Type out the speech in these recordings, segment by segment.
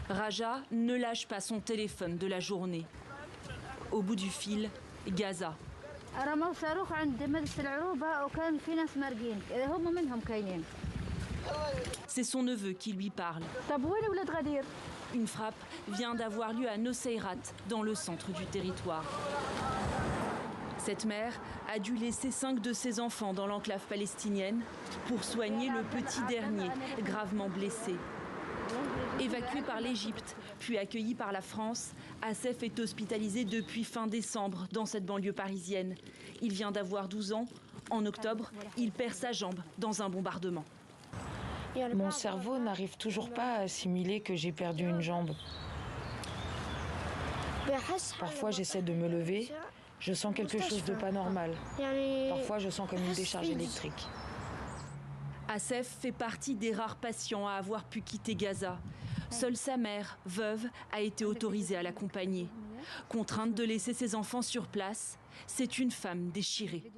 Raja ne lâche pas son téléphone de la journée. Au bout du fil, Gaza. C'est son neveu qui lui parle. Une frappe vient d'avoir lieu à Nuseirat, dans le centre du territoire. Cette mère a dû laisser 5 de ses enfants dans l'enclave palestinienne pour soigner le petit dernier, gravement blessé. Évacué par l'Égypte, puis accueilli par la France, Assef est hospitalisé depuis fin décembre dans cette banlieue parisienne. Il vient d'avoir 12 ans. En octobre, il perd sa jambe dans un bombardement. Mon cerveau n'arrive toujours pas à assimiler que j'ai perdu une jambe. Parfois, j'essaie de me lever, je sens quelque chose de pas normal. Parfois, je sens comme une décharge électrique. Assef fait partie des rares patients à avoir pu quitter Gaza. Seule sa mère, veuve, a été autorisée à l'accompagner. Contrainte de laisser ses enfants sur place, c'est une femme déchirée.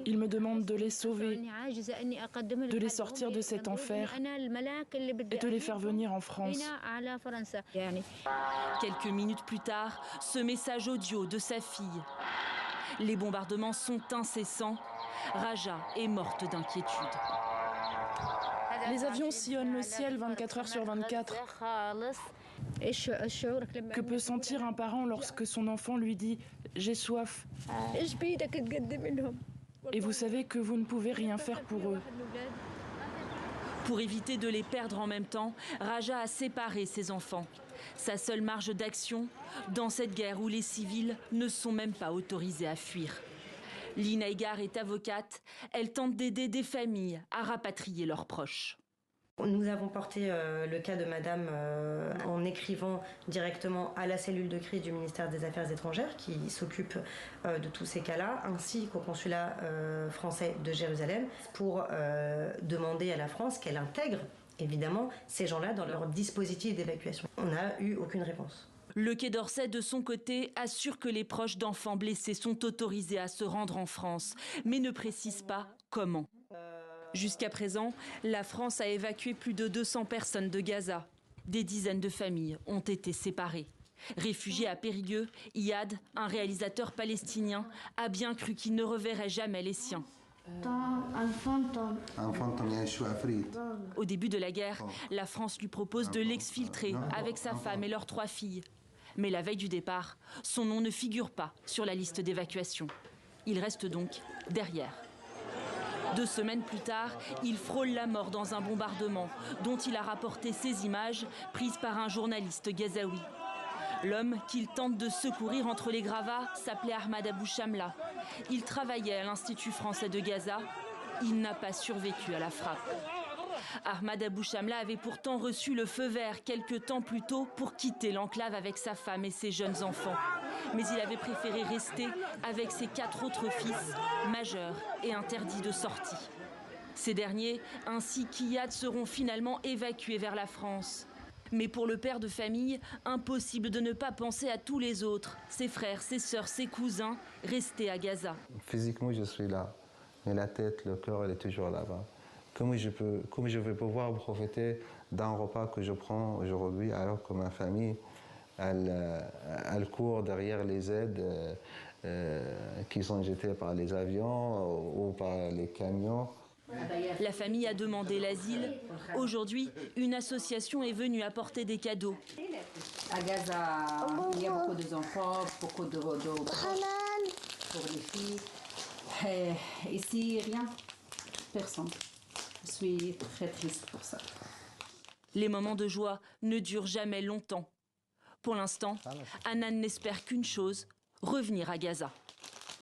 Ils me demandent de les sauver, de les sortir de cet enfer et de les faire venir en France. Quelques minutes plus tard, ce message audio de sa fille. Les bombardements sont incessants. Raja est morte d'inquiétude. Les avions sillonnent le ciel 24 heures sur 24. Que peut sentir un parent lorsque son enfant lui dit « j'ai soif » et vous savez que vous ne pouvez rien faire pour eux. Pour éviter de les perdre en même temps, Raja a séparé ses enfants. Sa seule marge d'action dans cette guerre où les civils ne sont même pas autorisés à fuir. Lina Egar est avocate. Elle tente d'aider des familles à rapatrier leurs proches. Nous avons porté le cas de Madame en écrivant directement à la cellule de crise du ministère des Affaires étrangères qui s'occupe de tous ces cas-là, ainsi qu'au consulat français de Jérusalem pour demander à la France qu'elle intègre évidemment ces gens-là dans leur dispositif d'évacuation. On n'a eu aucune réponse. Le Quai d'Orsay, de son côté, assure que les proches d'enfants blessés sont autorisés à se rendre en France, mais ne précise pas comment. Jusqu'à présent, la France a évacué plus de 200 personnes de Gaza. Des dizaines de familles ont été séparées. Réfugié à Périgueux, Iyad, un réalisateur palestinien, a bien cru qu'il ne reverrait jamais les siens. Au début de la guerre, la France lui propose de l'exfiltrer avec sa femme et leurs 3 filles. Mais la veille du départ, son nom ne figure pas sur la liste d'évacuation. Il reste donc derrière. 2 semaines plus tard, il frôle la mort dans un bombardement dont il a rapporté ces images prises par un journaliste gazaoui. L'homme qu'il tente de secourir entre les gravats s'appelait Ahmad Abou Shamla. Il travaillait à l'Institut français de Gaza. Il n'a pas survécu à la frappe. Ahmad Abou Shamla avait pourtant reçu le feu vert quelques temps plus tôt pour quitter l'enclave avec sa femme et ses jeunes enfants. Mais il avait préféré rester avec ses 4 autres fils, majeurs et interdits de sortie. Ces derniers, ainsi qu'Iyad, seront finalement évacués vers la France. Mais pour le père de famille, impossible de ne pas penser à tous les autres, ses frères, ses sœurs, ses cousins, restés à Gaza. Physiquement, je suis là, mais la tête, le cœur, elle est toujours là-bas. Comment je vais pouvoir profiter d'un repas que je prends aujourd'hui alors que ma famille, elle court derrière les aides qui sont jetées par les avions ou par les camions. La famille a demandé l'asile. Aujourd'hui, une association est venue apporter des cadeaux. À Gaza, il y a beaucoup d'enfants, beaucoup de pour les filles. Et ici, rien, personne. Je suis très triste pour ça. Les moments de joie ne durent jamais longtemps. Pour l'instant, Hanan n'espère qu'une chose, revenir à Gaza.